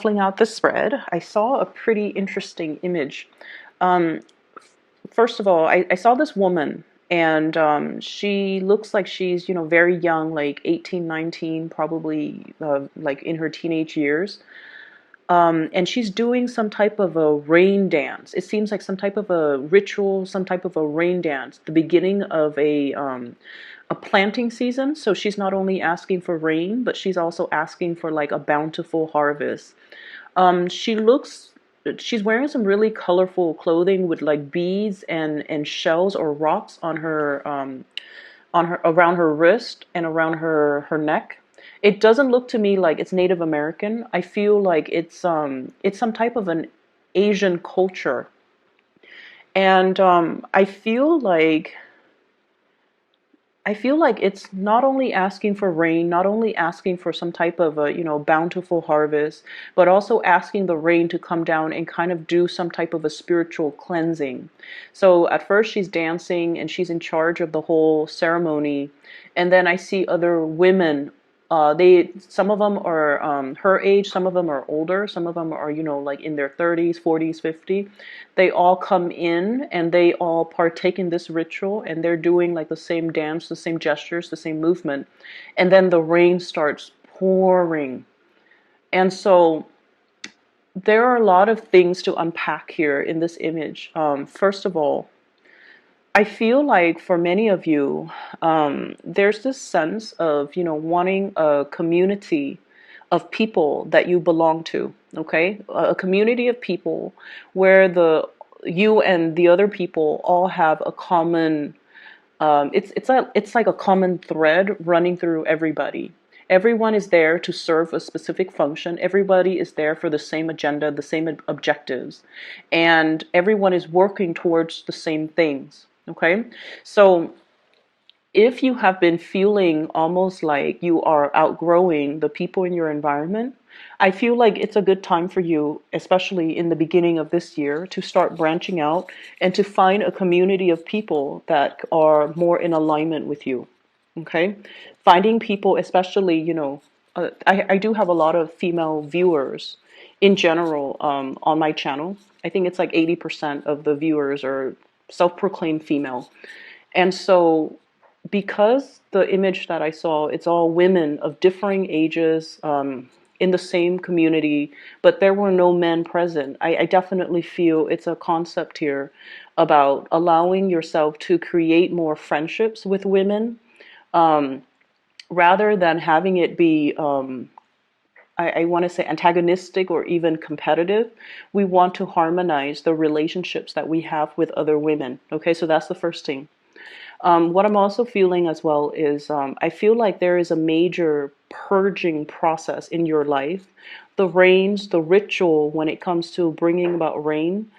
Filling out the spread, I saw a pretty interesting image. Um, First of all, I saw this woman, and she looks like she's, very young, like 18, 19, probably like in her teenage years. And she's doing some type of a rain dance. It seems like some type of a ritual, some type of a rain dance, the beginning of a planting season. So she's not only asking for rain, but she's also asking for like a bountiful harvest. She looks, she's wearing some really colorful clothing with like beads and shells or rocks on her around her wrist and around her neck. It doesn't look to me like it's Native American. I feel like it's some type of an Asian culture. And I feel like it's not only asking for rain, not only asking for some type of a, bountiful harvest, but also asking the rain to come down and kind of do some type of a spiritual cleansing. So at first she's dancing and she's in charge of the whole ceremony. And then I see other women. Some of them are her age, some of them are older, some of them are, like in their 30s, 40s, 50s. They all come in and they all partake in this ritual, and they're doing like the same dance, the same gestures, the same movement. And then the rain starts pouring. And so there are a lot of things to unpack here in this image. First of all, I feel like for many of you, there's this sense of, wanting a community of people that you belong to, okay? A community of people where you and the other people all have a common, it's like a common thread running through everybody. Everyone is there to serve a specific function. Everybody is there for the same agenda, the same objectives, and everyone is working towards the same things. Okay, so if you have been feeling almost like you are outgrowing the people in your environment, I feel like it's a good time for you, especially in the beginning of this year, to start branching out and to find a community of people that are more in alignment with you. Okay, finding people, especially, I do have a lot of female viewers in general on my channel. I think it's like 80% of the viewers are self-proclaimed female. And so because the image that I saw, it's all women of differing ages in the same community, but there were no men present. I definitely feel it's a concept here about allowing yourself to create more friendships with women rather than having it be I want to say antagonistic or even competitive. We want to harmonize the relationships that we have with other women. Okay, so that's the first thing. What I'm also feeling as well is I feel like there is a major purging process in your life. The rains, the ritual when it comes to bringing about rain,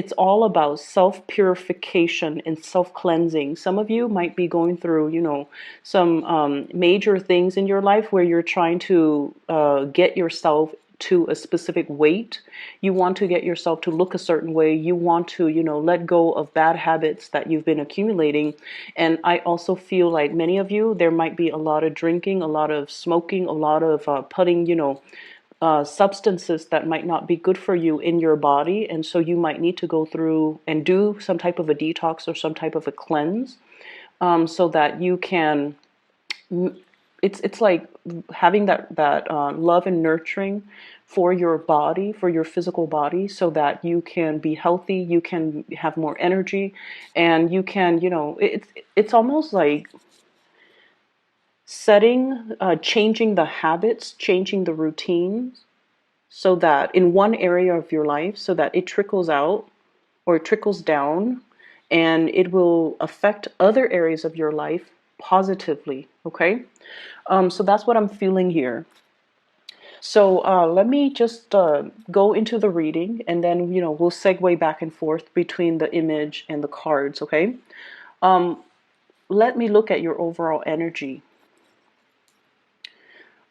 it's all about self-purification and self-cleansing. Some of you might be going through, some major things in your life where you're trying to get yourself to a specific weight. You want to get yourself to look a certain way. You want to, let go of bad habits that you've been accumulating. And I also feel like many of you, there might be a lot of drinking, a lot of smoking, a lot of putting, substances that might not be good for you in your body. And so you might need to go through and do some type of a detox or some type of a cleanse so that you can, it's like having that love and nurturing for your body, for your physical body, so that you can be healthy, you can have more energy, and you can, it's almost like changing the habits, changing the routines, so that in one area of your life, so that it trickles out or it trickles down and it will affect other areas of your life positively. Okay, so that's what I'm feeling here. So let me just go into the reading, and then we'll segue back and forth between the image and the cards. Okay, let me look at your overall energy.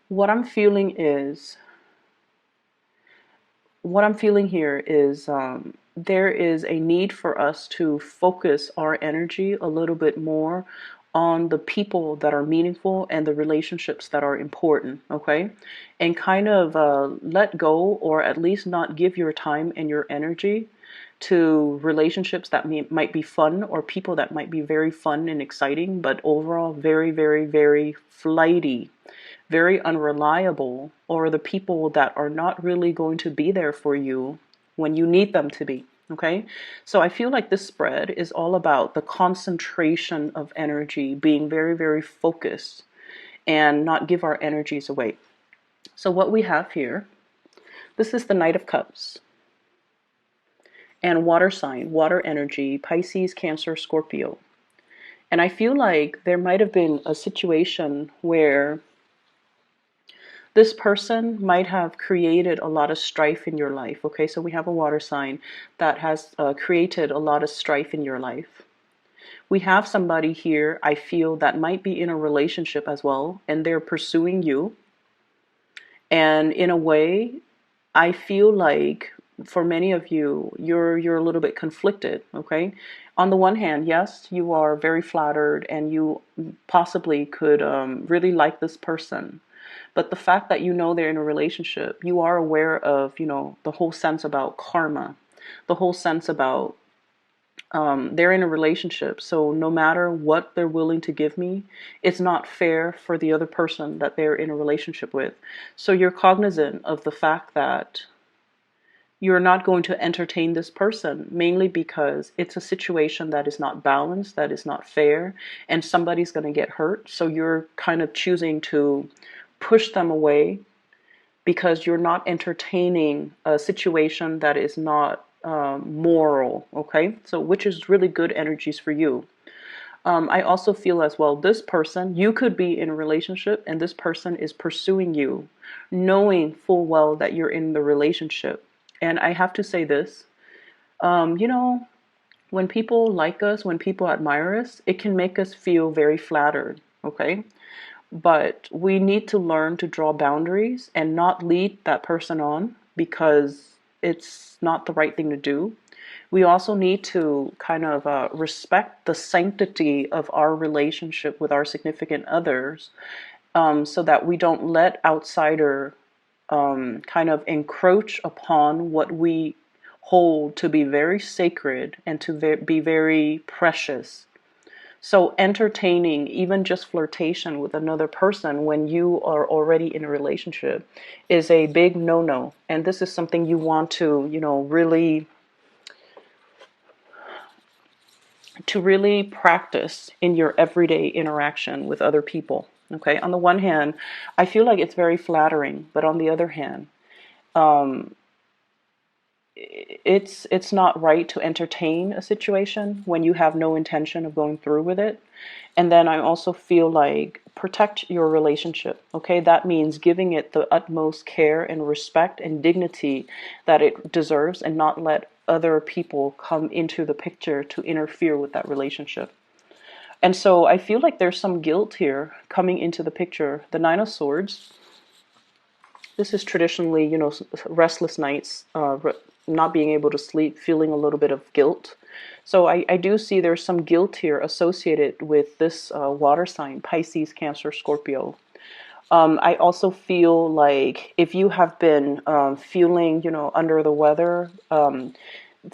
What I'm feeling is what I'm feeling here is there is a need for us to focus our energy a little bit more on the people that are meaningful and the relationships that are important, okay? And kind of let go, or at least not give your time and your energy to relationships that might be fun, or people that might be very fun and exciting, but overall very, very, very flighty, very unreliable, or the people that are not really going to be there for you when you need them to be. Okay, so I feel like this spread is all about the concentration of energy, being very, very focused and not give our energies away. So what we have here, this is the Knight of Cups and water sign, water energy, Pisces, Cancer, Scorpio. And I feel like there might have been a situation where this person might have created a lot of strife in your life. Okay, so we have a water sign that has created a lot of strife in your life. We have somebody here, I feel, that might be in a relationship as well, and they're pursuing you. And in a way, I feel like for many of you, you're a little bit conflicted, okay? On the one hand, yes, you are very flattered and you possibly could really like this person. But the fact that you know they're in a relationship, you are aware of, the whole sense about karma, the whole sense about they're in a relationship. So no matter what they're willing to give me, it's not fair for the other person that they're in a relationship with. So you're cognizant of the fact that you're not going to entertain this person, mainly because it's a situation that is not balanced, that is not fair, and somebody's going to get hurt. So you're kind of choosing to push them away because you're not entertaining a situation that is not moral, okay? So which is really good energies for you. I also feel as well, this person, you could be in a relationship and this person is pursuing you, knowing full well that you're in the relationship. And I have to say this, you know, when people like us, when people admire us, it can make us feel very flattered, okay? But we need to learn to draw boundaries and not lead that person on because it's not the right thing to do. We also need to kind of respect the sanctity of our relationship with our significant others, so that we don't let outsider kind of encroach upon what we hold to be very sacred and to be very precious. So entertaining even just flirtation with another person when you are already in a relationship is a big no-no. And this is something you want to, really practice in your everyday interaction with other people. Okay. On the one hand, I feel like it's very flattering, but on the other hand, it's not right to entertain a situation when you have no intention of going through with it. And then I also feel like protect your relationship. Okay, that means giving it the utmost care and respect and dignity that it deserves, and not let other people come into the picture to interfere with that relationship. And so I feel like there's some guilt here coming into the picture. The Nine of Swords, this is traditionally, restless nights, not being able to sleep, feeling a little bit of guilt. So I do see there's some guilt here associated with this water sign, Pisces, Cancer, Scorpio. I also feel like if you have been feeling, under the weather,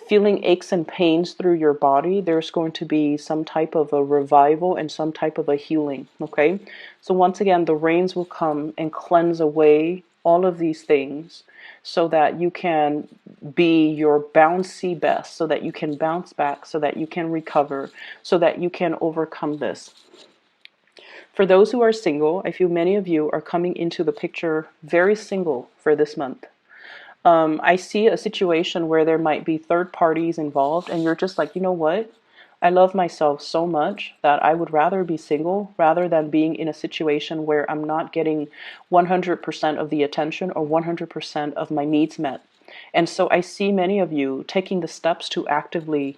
feeling aches and pains through your body, there's going to be some type of a revival and some type of a healing, okay? So once again, the rains will come and cleanse away all of these things so that you can be your bouncy best, so that you can bounce back, so that you can recover, so that you can overcome this. For those who are single, I feel many of you are coming into the picture very single for this month. I see a situation where there might be third parties involved and you're just like, you know what? I love myself so much that I would rather be single rather than being in a situation where I'm not getting 100% of the attention or 100% of my needs met. And so I see many of you taking the steps to actively,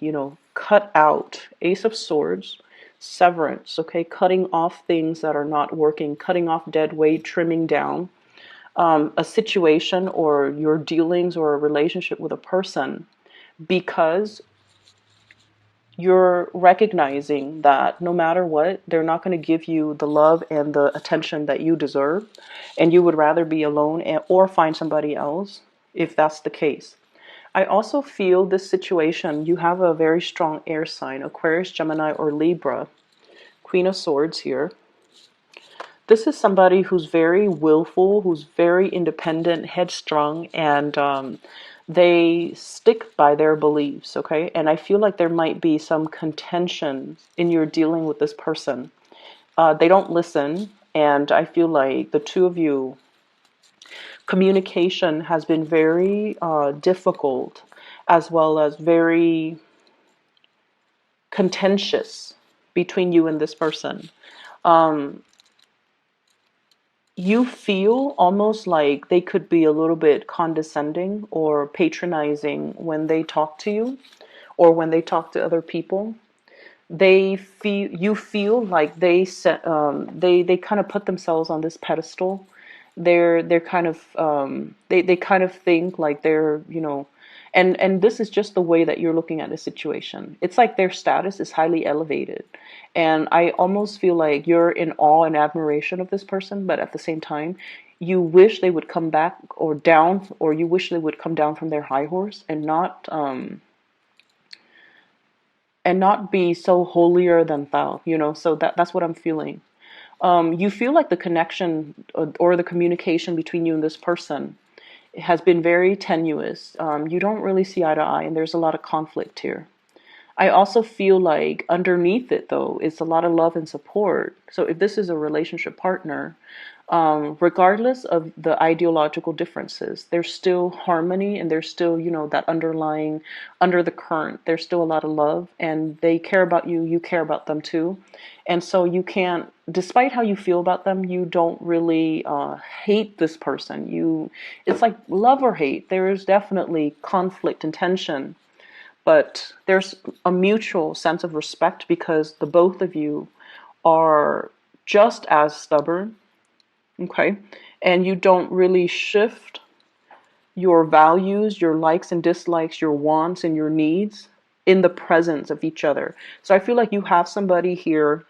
cut out Ace of Swords, severance, okay? Cutting off things that are not working, cutting off dead weight, trimming down a situation or your dealings or a relationship with a person because you're recognizing that no matter what, they're not going to give you the love and the attention that you deserve, and you would rather be alone or find somebody else if that's the case. I also feel this situation, you have a very strong air sign, Aquarius, Gemini, or Libra, Queen of Swords here. This is somebody who's very willful, who's very independent, headstrong, and they stick by their beliefs, okay? And I feel like there might be some contention in your dealing with this person. They don't listen, and I feel like the two of you, communication has been very difficult, as well as very contentious between you and this person. You feel almost like they could be a little bit condescending or patronizing when they talk to you or when they talk to other people. They feel, you feel like they kind of put themselves on this pedestal. They're kind of they kind of think like they're, and this is just the way that you're looking at the situation. It's like their status is highly elevated, and I almost feel like you're in awe and admiration of this person, but at the same time you wish they would come back or down, or you wish they would come down from their high horse and not be so holier than thou, so that's what I'm feeling. You feel like the connection or the communication between you and this person has been very tenuous. You don't really see eye to eye, and there's a lot of conflict here. I also feel like underneath it, though, is a lot of love and support. So if this is a relationship partner, regardless of the ideological differences, there's still harmony, and there's still, that underlying, under the current, there's still a lot of love, and they care about you, you care about them too. And so you can't, despite how you feel about them, you don't really hate this person. It's like love or hate. There is definitely conflict and tension, but there's a mutual sense of respect because the both of you are just as stubborn, okay? And you don't really shift your values, your likes and dislikes, your wants and your needs in the presence of each other. So I feel like you have somebody here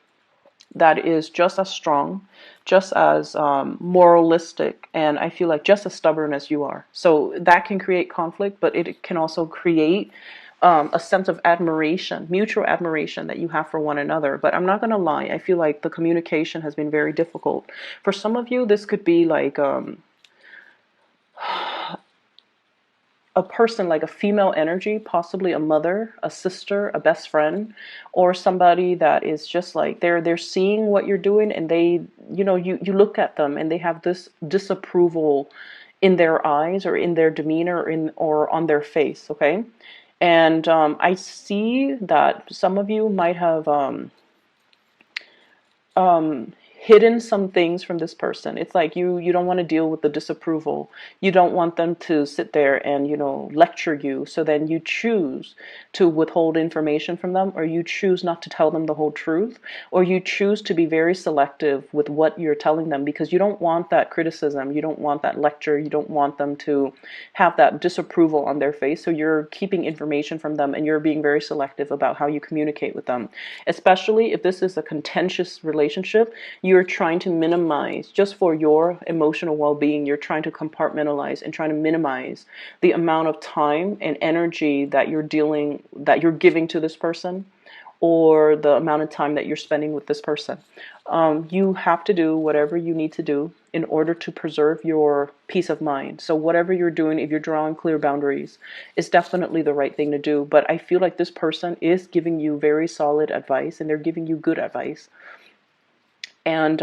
that is just as strong, just as moralistic, and I feel like just as stubborn as you are. So that can create conflict, but it can also create a sense of admiration, mutual admiration that you have for one another. But I'm not going to lie, I feel like the communication has been very difficult. For some of you, this could be like a person, like a female energy, possibly a mother, a sister, a best friend, or somebody that is just like they're seeing what you're doing, and they, you look at them and they have this disapproval in their eyes or in their demeanor or on their face, okay? And I see that some of you might have hidden some things from this person. It's like you don't want to deal with the disapproval. You don't want them to sit there and, lecture you. So then you choose to withhold information from them, or you choose not to tell them the whole truth, or you choose to be very selective with what you're telling them because you don't want that criticism. You don't want that lecture. You don't want them to have that disapproval on their face. So you're keeping information from them, and you're being very selective about how you communicate with them, especially if this is a contentious relationship. You're trying to minimize, just for your emotional well-being, you're trying to compartmentalize and trying to minimize the amount of time and energy that you're giving to this person, or the amount of time that you're spending with this person. You have to do whatever you need to do in order to preserve your peace of mind. So whatever you're doing, if you're drawing clear boundaries, is definitely the right thing to do. But I feel like this person is giving you very solid advice, and they're giving you good advice. And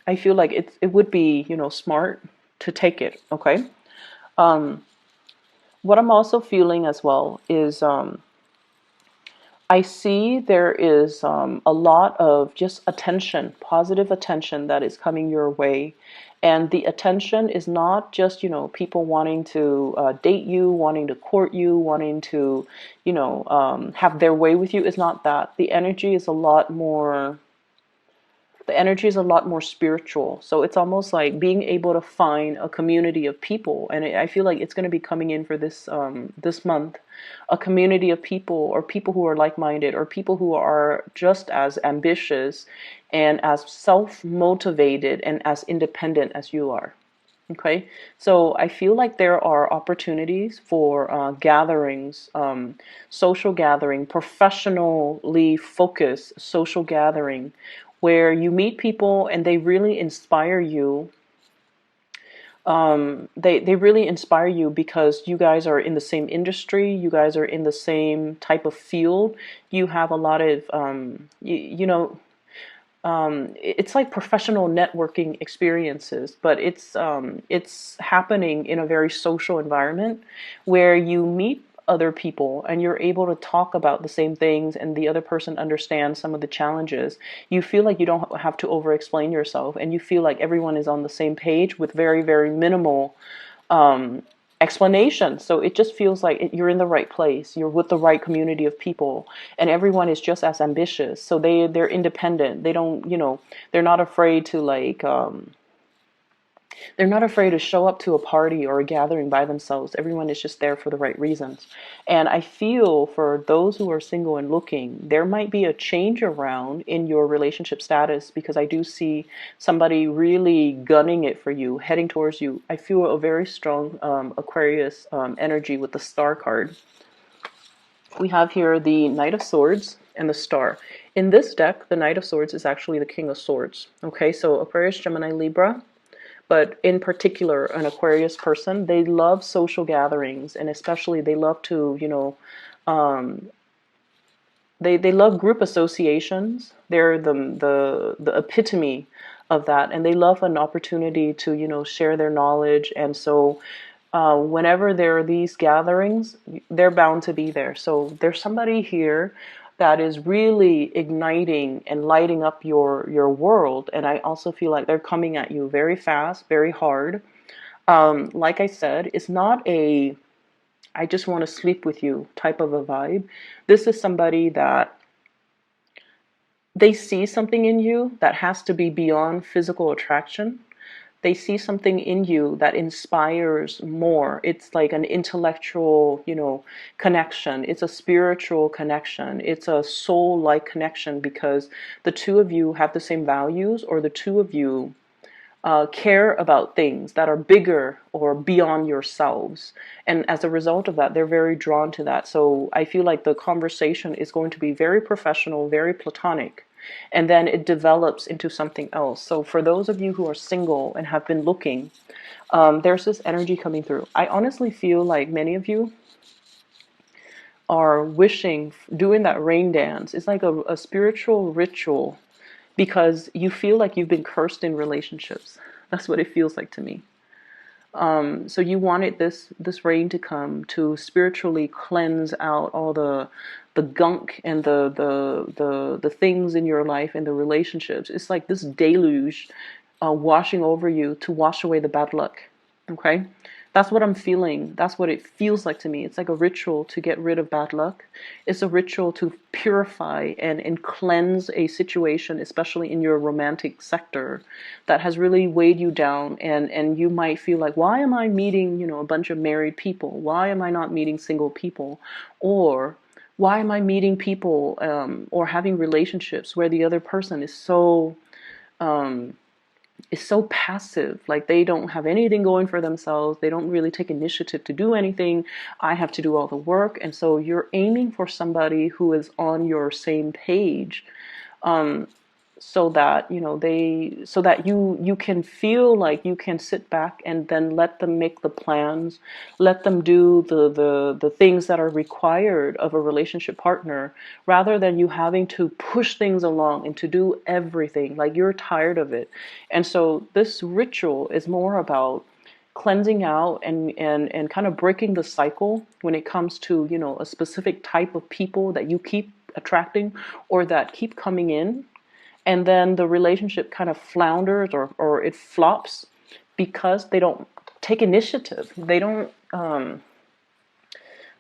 I feel like it would be, smart to take it, okay? What I'm also feeling as well is I see there is a lot of just attention, positive attention that is coming your way. And the attention is not just, people wanting to date you, wanting to court you, wanting to, have their way with you. It's not that. The energy is a lot more The energy is a lot more spiritual. So it's almost like being able to find a community of people. And I feel like it's going to be coming in for this month, a community of people, or people who are like-minded, or people who are just as ambitious and as self-motivated and as independent as you are. Okay, so I feel like there are opportunities for gatherings, social gathering, professionally focused social gathering, where you meet people and they really inspire you. They really inspire you because you guys are in the same industry, you guys are in the same type of field, you have a lot of, it's like professional networking experiences, but it's happening in a very social environment where you meet other people and you're able to talk about the same things and the other person understands some of the challenges. You feel like you don't have to over explain yourself, and you feel like everyone is on the same page with very, very minimal explanation. So it just feels like you're in the right place. You're with the right community of people, and everyone is just as ambitious. So they're independent. They don't, they're not afraid to they're not afraid to show up to a party or a gathering by themselves. Everyone is just there for the right reasons. And I feel for those who are single and looking, there might be a change around in your relationship status, because I do see somebody really gunning it for you, heading towards you. I feel a very strong Aquarius energy with the star card. We have here the Knight of Swords and the Star. In this deck, the Knight of Swords is actually the King of Swords. Okay, so Aquarius, Gemini, Libra, but in particular, an Aquarius person, they love social gatherings, and especially they love to, they love group associations. They're the epitome of that, and they love an opportunity to, share their knowledge. And so whenever there are these gatherings, they're bound to be there. So there's somebody here that is really igniting and lighting up your world. And I also feel like they're coming at you very fast, very hard. Like I said, it's not a I just want to sleep with you type of a vibe. This is somebody that they see something in you that has to be beyond physical attraction. They see something in you that inspires more. It's like an intellectual, connection. It's a spiritual connection. It's a soul-like connection, because the two of you have the same values, or the two of you care about things that are bigger or beyond yourselves. And as a result of that, they're very drawn to that. So I feel like the conversation is going to be very professional, very platonic, and then it develops into something else. So for those of you who are single and have been looking, there's this energy coming through. I honestly feel like many of you are wishing, doing that rain dance. It's like a spiritual ritual, because you feel like you've been cursed in relationships. That's what it feels like to me. So you wanted this rain to come to spiritually cleanse out all the gunk and the things in your life and the relationships. It's like this deluge washing over you to wash away the bad luck. Okay? That's what I'm feeling. That's what it feels like to me. It's like a ritual to get rid of bad luck. It's a ritual to purify and cleanse a situation, especially in your romantic sector, that has really weighed you down. And you might feel like, why am I meeting, a bunch of married people? Why am I not meeting single people? Or why am I meeting people or having relationships where the other person is so passive, like they don't have anything going for themselves. They don't really take initiative to do anything. I have to do all the work. And so you're aiming for somebody who is on your same page, so that you can feel like you can sit back and then let them make the plans, let them do the things that are required of a relationship partner, rather than you having to push things along and to do everything. Like, you're tired of it. And so this ritual is more about cleansing out and kind of breaking the cycle when it comes to, a specific type of people that you keep attracting or that keep coming in. And then the relationship kind of flounders, or it flops, because they don't take initiative.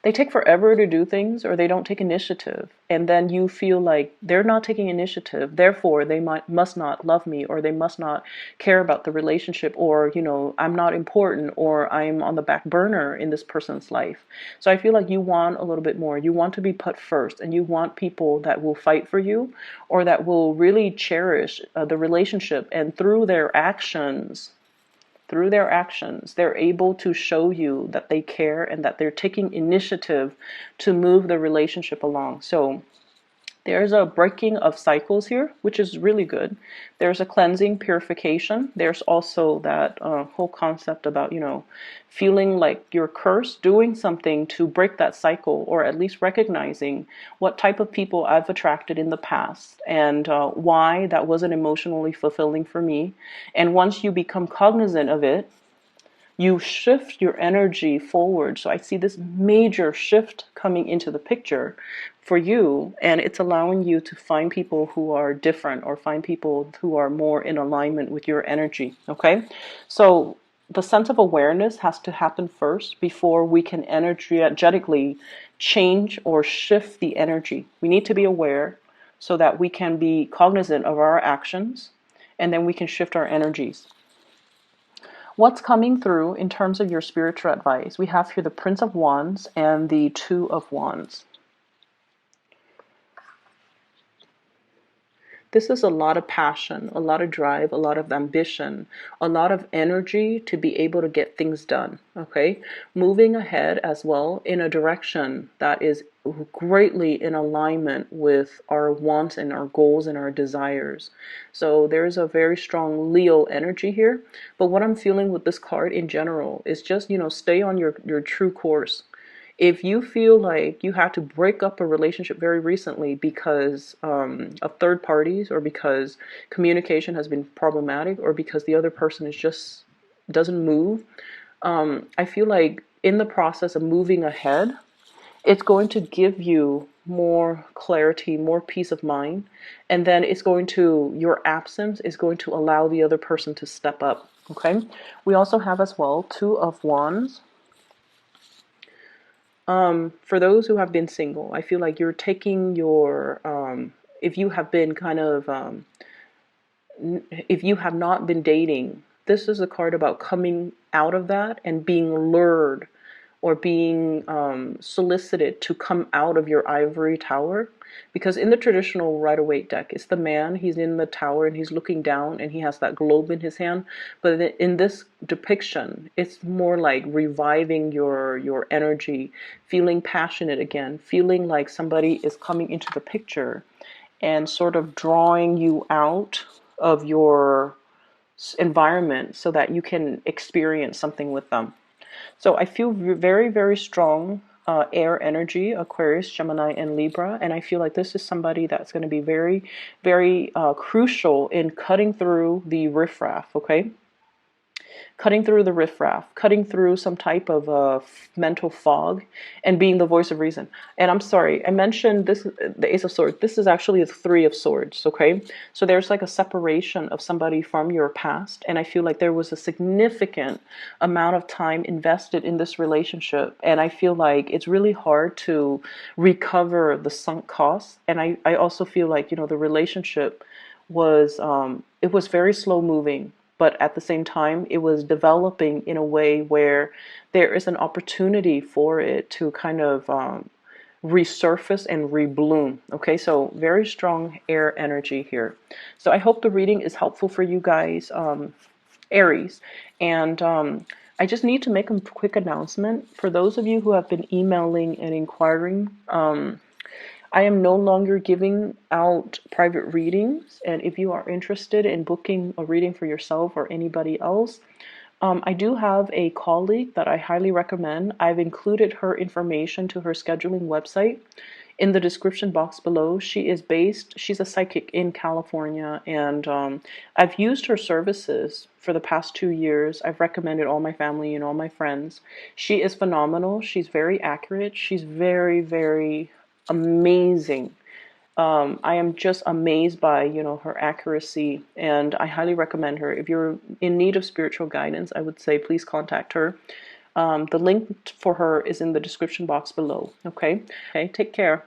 they take forever to do things, or they don't take initiative. And then you feel like they're not taking initiative, therefore they must not love me, or they must not care about the relationship, or, I'm not important, or I'm on the back burner in this person's life. So I feel like you want a little bit more. You want to be put first, and you want people that will fight for you, or that will really cherish the relationship, and through their actions, they're able to show you that they care and that they're taking initiative to move the relationship along. So there's a breaking of cycles here, which is really good. There's a cleansing, purification. There's also that whole concept about, feeling like you're cursed, doing something to break that cycle, or at least recognizing what type of people I've attracted in the past, and why that wasn't emotionally fulfilling for me. And once you become cognizant of it, you shift your energy forward. So I see this major shift coming into the picture for you, and it's allowing you to find people who are different, or find people who are more in alignment with your energy. Okay, so the sense of awareness has to happen first before we can energetically change or shift the energy. We need to be aware so that we can be cognizant of our actions, and then we can shift our energies. What's coming through in terms of your spiritual advice? We have here the Prince of Wands and the Two of Wands. This is a lot of passion, a lot of drive, a lot of ambition, a lot of energy to be able to get things done, okay? Moving ahead as well in a direction that is greatly in alignment with our wants and our goals and our desires. So there's a very strong Leo energy here. But what I'm feeling with this card in general is just, stay on your true course. If you feel like you had to break up a relationship very recently because of third parties, or because communication has been problematic, or because the other person is just doesn't move, I feel like in the process of moving ahead, it's going to give you more clarity, more peace of mind, and then your absence is going to allow the other person to step up. Okay, we also have as well Two of Wands. For those who have been single, I feel like you're taking if you have been if you have not been dating, this is a card about coming out of that and being lured, or being solicited to come out of your ivory tower. Because in the traditional Rider-Waite deck, it's the man, he's in the tower and he's looking down and he has that globe in his hand. But in this depiction, it's more like reviving your energy, feeling passionate again, feeling like somebody is coming into the picture and sort of drawing you out of your environment so that you can experience something with them. So I feel very, very strong air energy, Aquarius, Gemini, and Libra. And I feel like this is somebody that's going to be very, very crucial in cutting through the riffraff, okay? Cutting through the riffraff, cutting through some type of mental fog, and being the voice of reason. And I'm sorry, I mentioned this, the Ace of Swords. This is actually the Three of Swords, okay? So there's like a separation of somebody from your past, and I feel like there was a significant amount of time invested in this relationship, and I feel like it's really hard to recover the sunk costs. And I also feel like, the relationship was, it was very slow moving, but at the same time, it was developing in a way where there is an opportunity for it to kind of resurface and rebloom. Okay, so very strong air energy here. So I hope the reading is helpful for you guys, Aries. And I just need to make a quick announcement. For those of you who have been emailing and inquiring, I am no longer giving out private readings, and if you are interested in booking a reading for yourself or anybody else, I do have a colleague that I highly recommend. I've included her information to her scheduling website in the description box below. She's a psychic in California, and I've used her services for the past 2 years. I've recommended all my family and all my friends. She is phenomenal. She's very accurate. She's very, very amazing. I am just amazed by, her accuracy, and I highly recommend her. If you're in need of spiritual guidance, I would say please contact her. The link for her is in the description box below. Okay, take care.